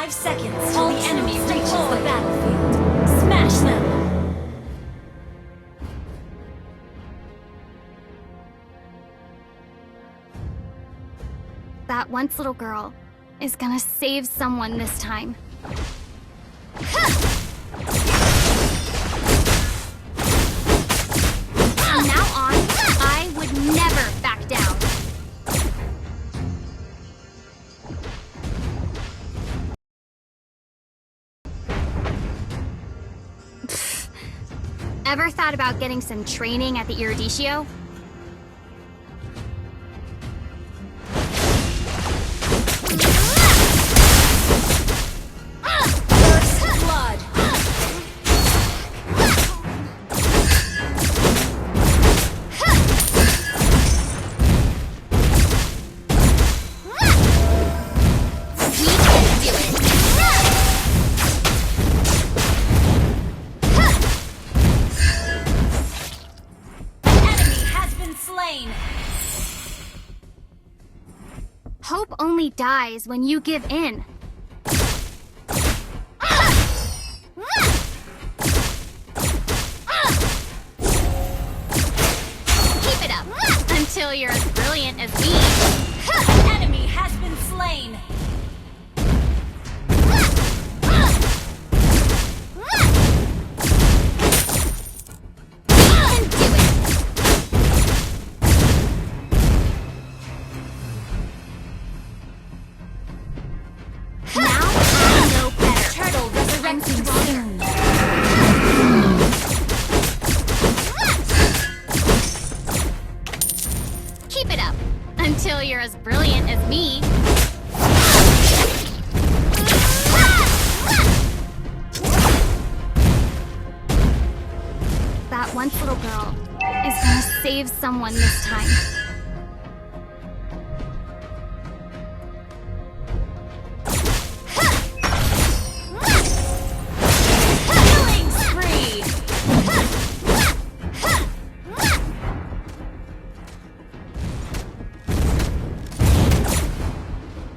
5 seconds till the enemy reaches the battlefield. Smash them! That once little girl is gonna save someone this time. From now on, I would never back down. Ever thought about getting some training at the Iridicio? First blood! We can do it! Enemy has been slain! Hope only dies when you give in. Keep it up until you're as brilliant as me. Enemy has been slain! You can do it. Now I know better. Turtle resurrecting soon! Keep it up until you're as brilliant as me. That once little girl is gonna save someone this time. Killing spree!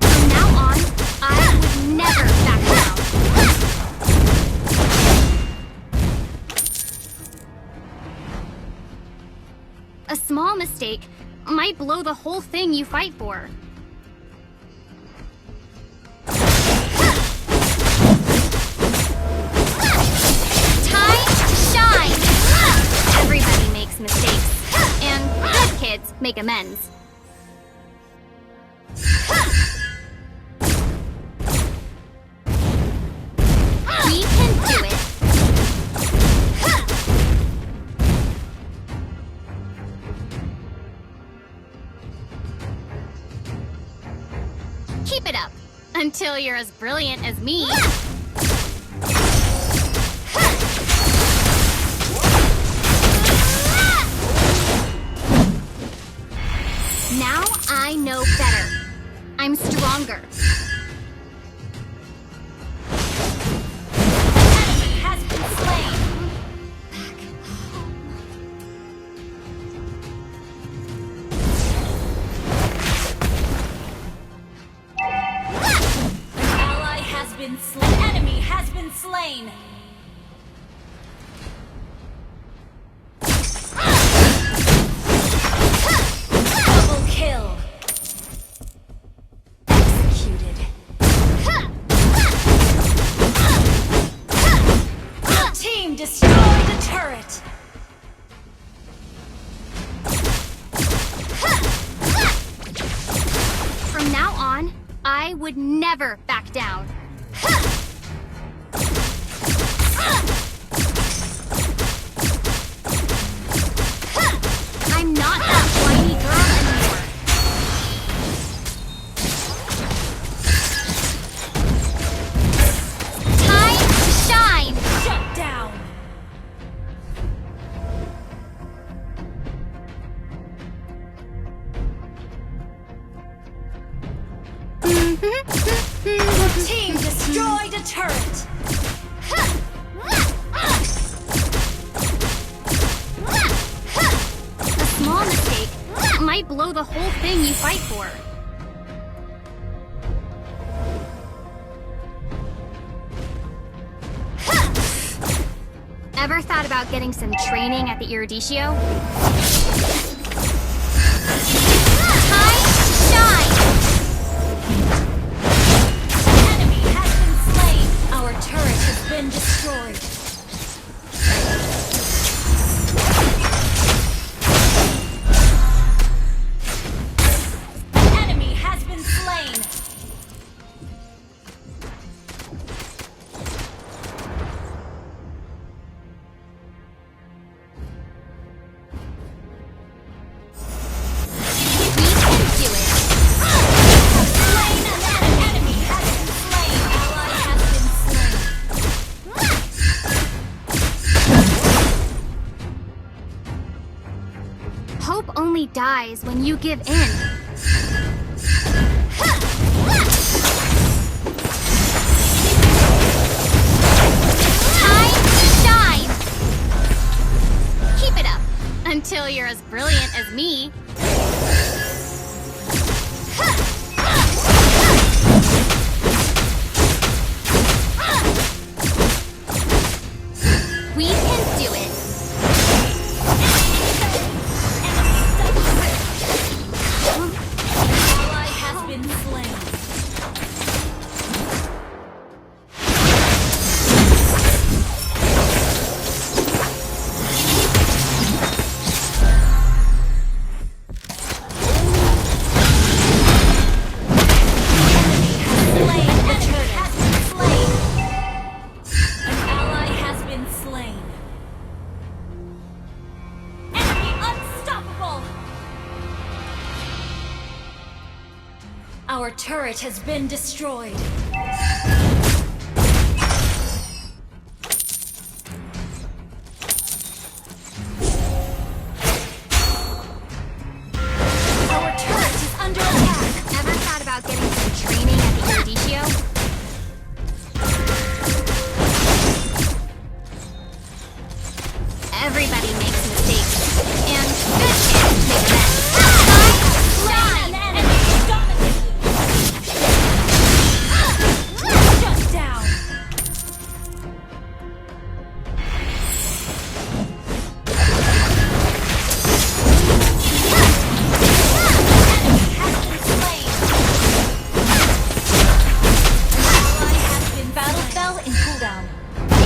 From now on, I would never back down. A small mistake might blow the whole thing you fight for. Time to shine! Everybody makes mistakes, and good kids make amends. We can do it. Keep it up until you're as brilliant as me. Now I know better. I'm stronger. Enemy has been slain! An ally has been slain! Enemy has been slain! Double kill! Executed! Your team destroyed the turret! From now on, I would never back down. I'm not that whiny girl anymore. Time to shine! Shut down! Team destroyed a turret! A small mistake might blow the whole thing you fight for. Ever thought about getting some training at the Eruditio? Time to shine! An enemy has been slain. Our turret has been destroyed. An enemy has been slain. Hope only dies when you give in. Time to shine! Keep it up until you're as brilliant as me. We can do it. Ally has been slain. Our turret has been destroyed. Our turret is under attack. Ever thought about getting some training at the Eruditio? Everybody makes mistakes, and good kids make them. An enemy dominated. Shut down. Battle fell in cooldown.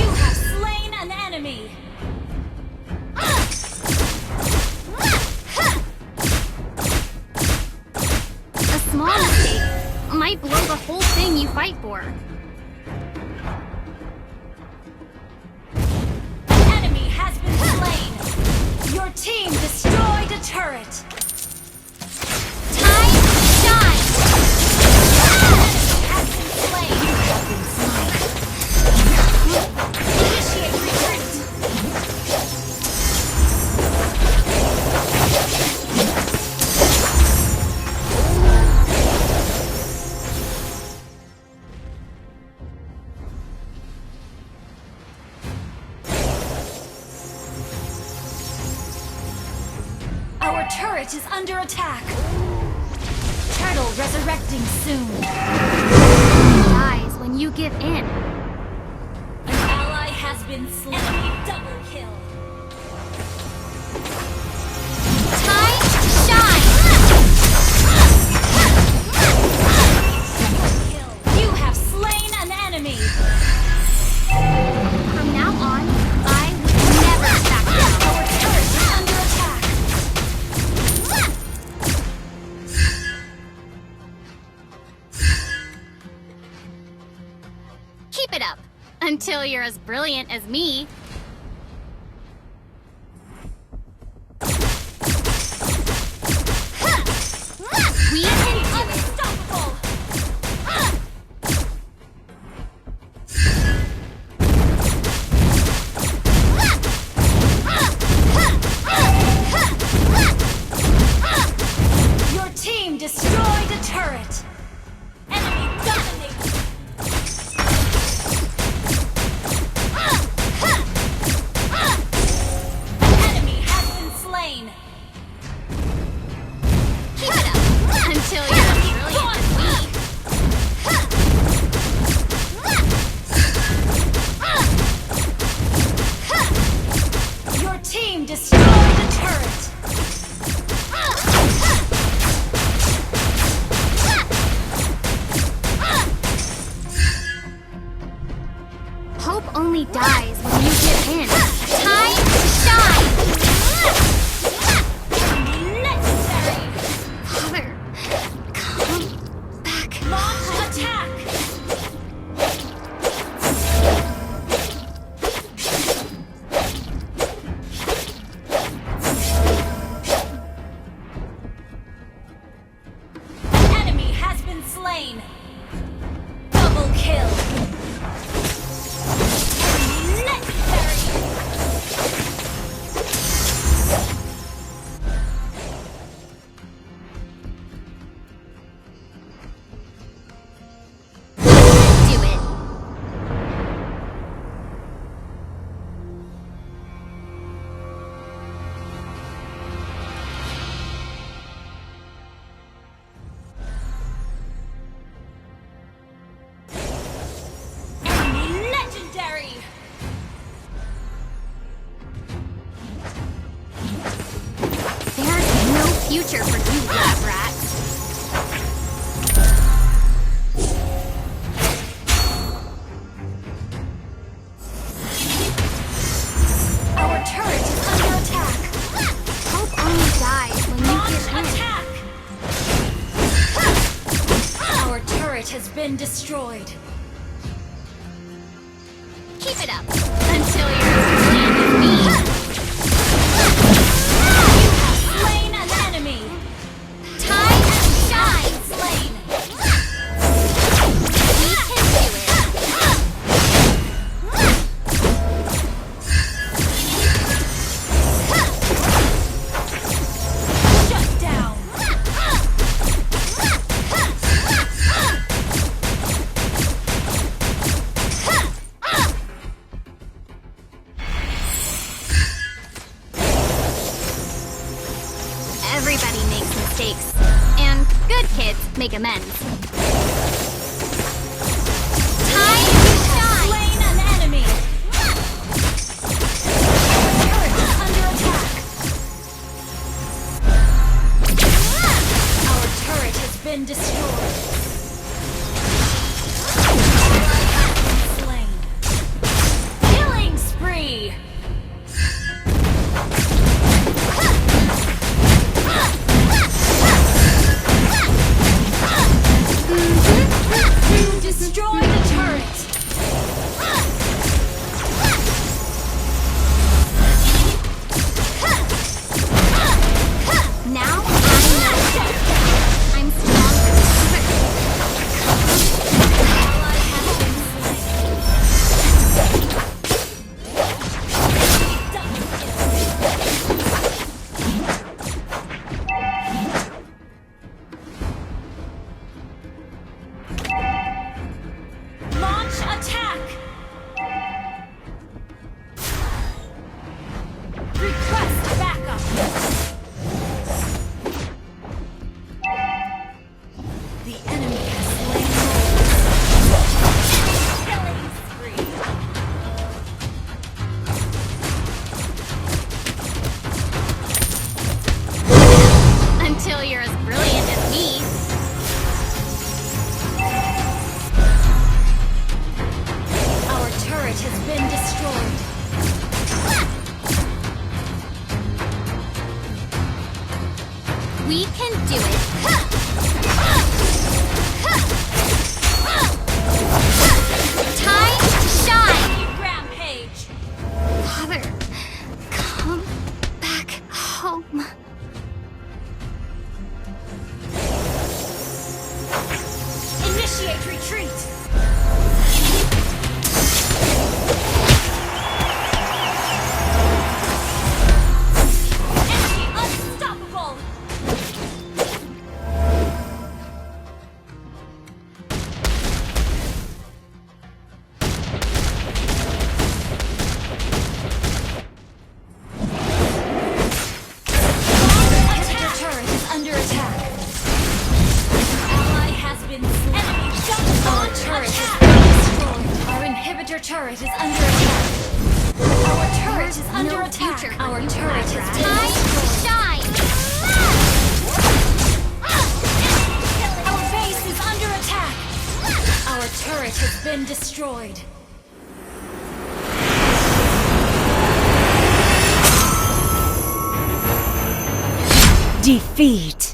You have slain an enemy. A small mistake might blow the whole thing you fight for. An enemy has been slain. Your team destroyed a turret. Time to shine! Has been slain. You have been slain. Initiate retreat. Our turret is under attack. Turtle resurrecting soon. Dies when you give in. An ally has been slain. Enemy double kill. Time to shine! Triple kill. You have slain an enemy. From now on, I will never back down. Our turret is under attack. Keep it up until you're as brilliant as me. We can do it. Unstoppable. Your team destroyed a turret. Enemy dominated. turret has been destroyed. Keep it up until you're as brilliant as me. You have slain an enemy. Time and shine. Slain. We can do it. Shut down. Everybody makes mistakes, and good kids make amends. Time to shine. Slain an enemy. Turret is under attack. Our turret has been destroyed. Slain. Killing spree. You destroy the turret. Now I know. I'm stronger. Ally has been slain. Launch attack. Request backup. The enemy has slain killing spree. Until you're as brilliant as me. Our turret has been destroyed. We can do it. Time to shine. Rampage. Father, come back home. Initiate retreat. Enemy unstoppable. Attack. Turret is under attack. Ally has been slain. Enemy just our turret has been destroyed. Our inhibitor turret is under attack. Our turret is under No attack. future for Our you, turret is Time destroyed. to shine. Our base is under attack. Our turret has been destroyed. Defeat.